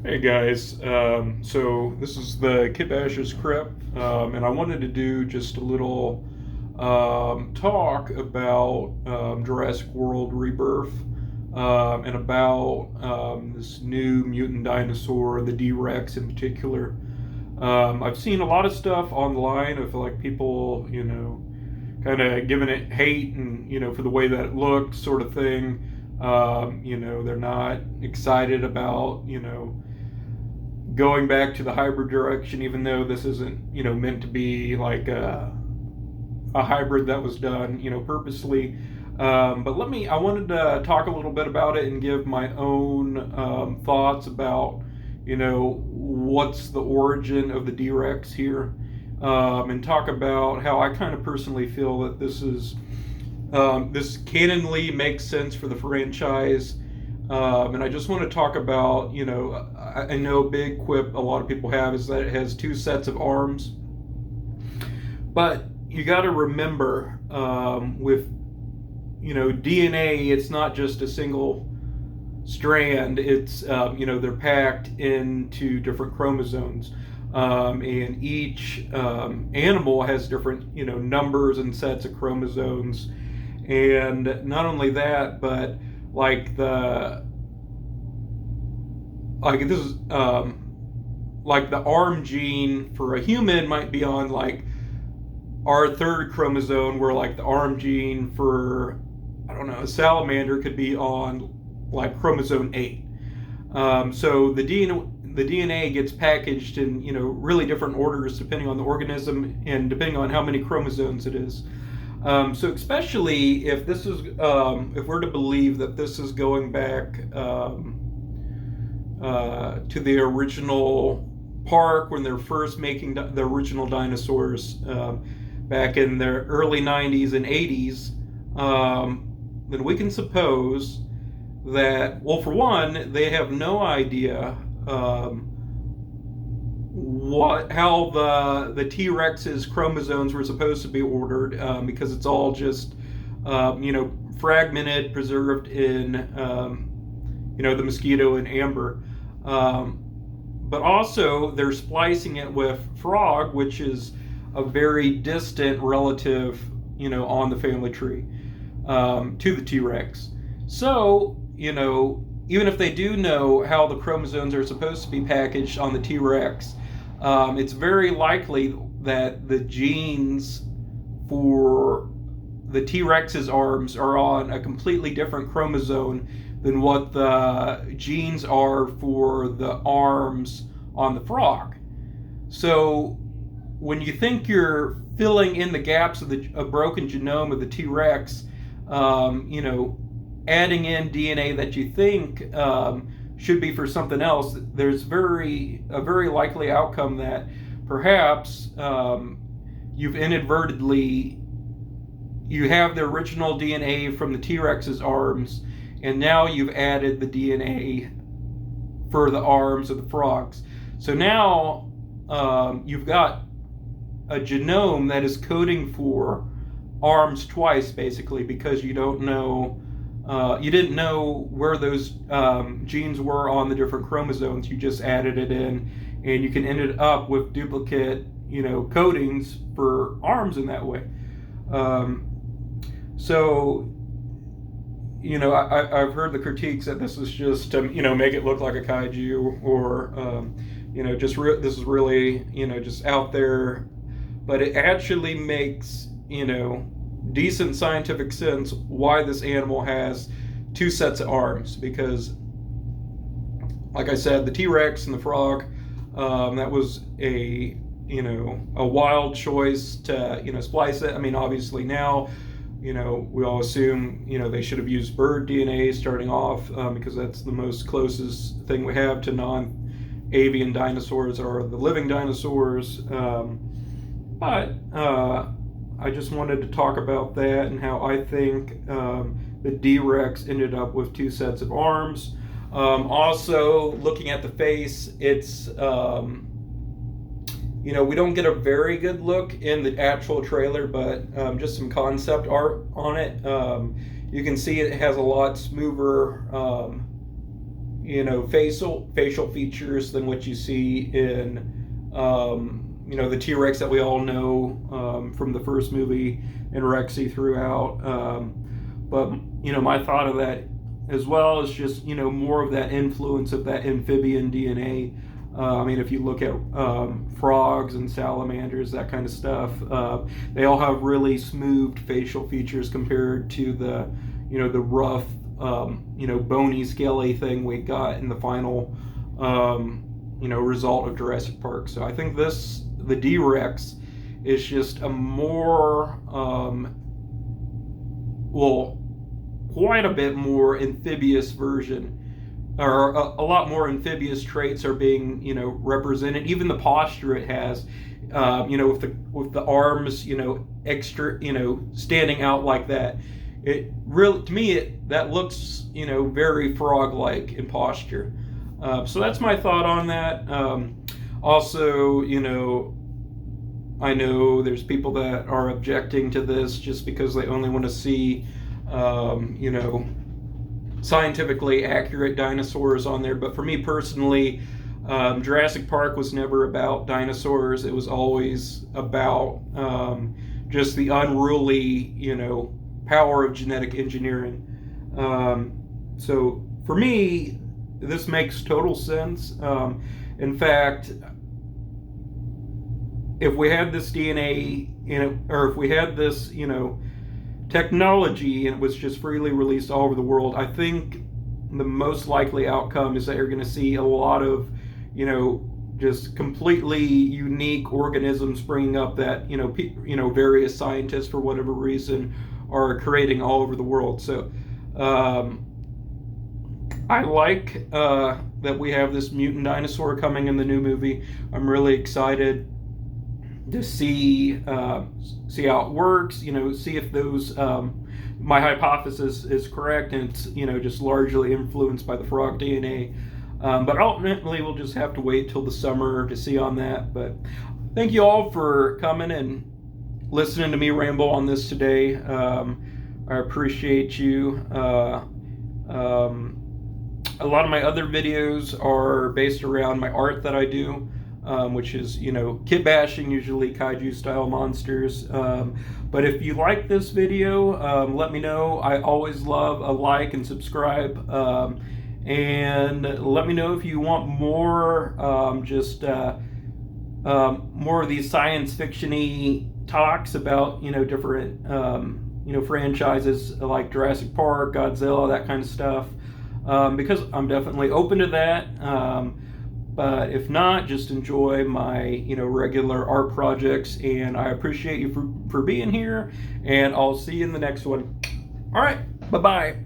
Hey guys, so this is the kitbashes crypt, and I wanted to do just a little talk about Jurassic World Rebirth and about this new mutant dinosaur, the D-Rex in particular. I've seen a lot of stuff online of like people, kind of giving it hate and for the way that it looked, sort of thing. They're not excited about going back to the hybrid direction, even though this isn't meant to be like a hybrid that was done purposely. But I wanted to talk a little bit about it and give my own thoughts about what's the origin of the D-Rex here, and talk about how I kind of personally feel that this canonly makes sense for the franchise. And I just want to talk about, I know a big quip a lot of people have is that it has two sets of arms. But you got to remember, with, DNA, it's not just a single strand. It's, they're packed into different chromosomes. And each animal has different, numbers and sets of chromosomes. And not only that, but like the like this is like the arm gene for a human might be on like our third chromosome, where like the arm gene for, I don't know, a salamander could be on like chromosome 8. So the DNA gets packaged in really different orders depending on the organism and depending on how many chromosomes it is. So especially if this is, if we're to believe that this is going back to the original park when they're first making the original dinosaurs, back in the early 90s and 80s, then we can suppose that, well, for one, they have no idea how the T-Rex's chromosomes were supposed to be ordered, because it's all just fragmented, preserved in the mosquito and amber. But also they're splicing it with frog, which is a very distant relative, on the family tree, to the T-Rex. So, even if they do know how the chromosomes are supposed to be packaged on the T-Rex, it's very likely that the genes for the T-Rex's arms are on a completely different chromosome than what the genes are for the arms on the frog. So when you think you're filling in the gaps of a broken genome of the T-Rex, adding in DNA that you think should be for something else, there's a very likely outcome that perhaps you've inadvertently, you have the original DNA from the T-Rex's arms, and now you've added the DNA for the arms of the frogs. So now you've got a genome that is coding for arms twice, basically, because you didn't know where those genes were on the different chromosomes. You just added it in, and you can end it up with duplicate, codings for arms in that way. So, I've heard the critiques that this is just to, make it look like a kaiju, or, this is really, just out there. But it actually makes, decent scientific sense why this animal has two sets of arms, because, like I said, the T-Rex and the frog, that was a wild choice to splice it. I mean, obviously now we all assume they should have used bird DNA starting off, because that's the most closest thing we have to non-avian dinosaurs, or the living dinosaurs. But I just wanted to talk about that and how I think the D-Rex ended up with two sets of arms. Also, looking at the face, it's we don't get a very good look in the actual trailer, but just some concept art on it. You can see it has a lot smoother facial features than what you see in the T-Rex that we all know from the first movie, and Rexy throughout. But my thought of that as well is just more of that influence of that amphibian DNA. If you look at frogs and salamanders, that kind of stuff, they all have really smoothed facial features compared to the rough, bony, scaly thing we got in the final, result of Jurassic Park. So I think the D-Rex is just a more, quite a bit more amphibious version, or a lot more amphibious traits are being, represented. Even the posture it has, with the arms, extra, standing out like that. It really, to me, that looks, very frog-like in posture. So that's my thought on that. Also, I know there's people that are objecting to this just because they only want to see, scientifically accurate dinosaurs on there. But for me personally, Jurassic Park was never about dinosaurs. It was always about just the unruly, power of genetic engineering. So for me, this makes total sense. In fact, if we had this DNA, or if we had this, technology and it was just freely released all over the world, I think the most likely outcome is that you're going to see a lot of, just completely unique organisms springing up that, various scientists, for whatever reason, are creating all over the world. So I like that we have this mutant dinosaur coming in the new movie. I'm really excited to see how it works, see if those my hypothesis is correct, and it's just largely influenced by the frog DNA. But ultimately, we'll just have to wait till the summer to see on that. But thank you all for coming and listening to me ramble on this today. I appreciate you. A lot of my other videos are based around my art that I do, which is, kit bashing, usually kaiju style monsters. But if you like this video, let me know. I always love a like and subscribe. And let me know if you want more, more of these science fiction-y talks about, different, franchises like Jurassic Park, Godzilla, that kind of stuff. Because I'm definitely open to that. But if not, just enjoy my, regular art projects, and I appreciate you for being here, and I'll see you in the next one. All right, bye-bye.